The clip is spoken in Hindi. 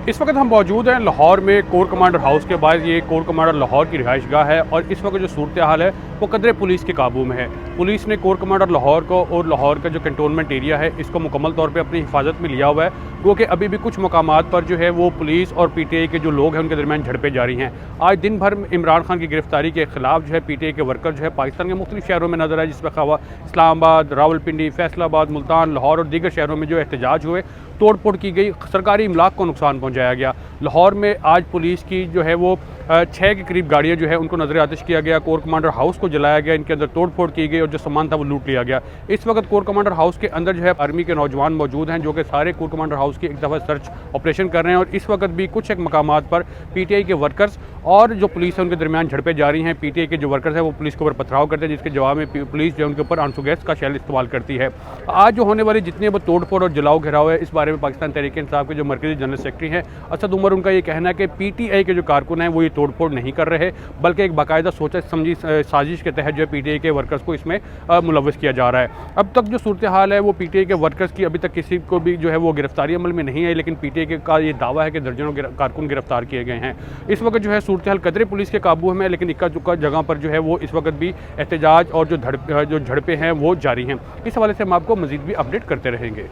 इस वक्त हम मौजूद हैं लाहौर में कोर कमांडर हाउस के बाद। ये कोर कमांडर लाहौर की रिहाइशगाह है और इस वक्त जो सूरत हाल है वो कदरे पुलिस के काबू में है। पुलिस ने कोर कमांडर लाहौर को और लाहौर का जो कंटोनमेंट एरिया है इसको मुकम्मल तौर पे अपनी हिफाजत में लिया हुआ है, क्योंकि अभी भी कुछ मकामात पर जो है वो पुलिस और पीटीआई के जो लोग हैं उनके दरमियान झड़पें जारी हैं। आज दिन भर इमरान खान की गिरफ्तारी के खिलाफ जो है पीटीआई के वर्कर जो है पाकिस्तान के मुख्तलिफ शहरों में नजर आए, जिसमें इस्लामाबाद, रावलपिंडी, फैसलाबाद, मुल्तान, लाहौर और दीगर शहरों में जो एहतजाज हुए, तोड़ फोड़ की गई, सरकारी इमलाक को नुकसान पहुंचाया गया। लाहौर में आज पुलिस की जो है वो 6 के करीब गाड़ियां जो है उनको नजर आतिश किया गया, कोर कमांडर हाउस को जलाया गया, इनके अंदर तोड़ फोड़ की गई और जो सामान था वो लूट लिया गया। इस वक्त कोर कमांडर हाउस के अंदर जो है आर्मी के नौजवान मौजूद हैं, जो कि सारे कोर कमांडर हाउस की एक दफ़ा सर्च ऑपरेशन कर रहे हैं और इस वक्त भी कुछ एक मकामात पर पीटीआई के वर्कर्स और जो पुलिस है उनके दरमियान झड़पें जारी हैं। पीटीआई के जो वर्कर्स हैं वो पुलिस के ऊपर पथराव करते हैं, जिसके जवाब में पुलिस जो है उनके ऊपर आंसू गैस का शेल इस्तेमाल करती है। आज जो होने वाली जितने वो तोड़ फोड़ और जलाओ घिराव है, इस बारे में पाकिस्तान तहरीक इंसाफ के जो मरकजी जनरल सेक्रेटरी हैं असद उमर, उनका ये कहना है कि पीटीआई के जो कारकुन हैं वो ये तोड़ फोड़ नहीं कर रहे, बल्कि एक बाकायदा सोचा समझी साजिश के तहत जो है पीटीआई के वर्कर्स को इसमें मुलव्वस किया जा रहा है। अब तक जो सूरत हाल है वो पीटीआई के वर्कर्स की अभी तक किसी को भी जो है वो गिरफ्तारी अमल में नहीं आई, लेकिन पीटीआई का ये दावा है कि दर्जनों कारकुन गिरफ्तार किए गए हैं। इस वक्त जो है सूरत हाल कदरे पुलिस के काबू में, लेकिन इक्का दुक्का जगह पर जो है वो इस वक्त भी एहतजाज और जो झड़पें हैं वो जारी हैं। इस हवाले से हम आपको मज़ीद भी अपडेट करते रहेंगे।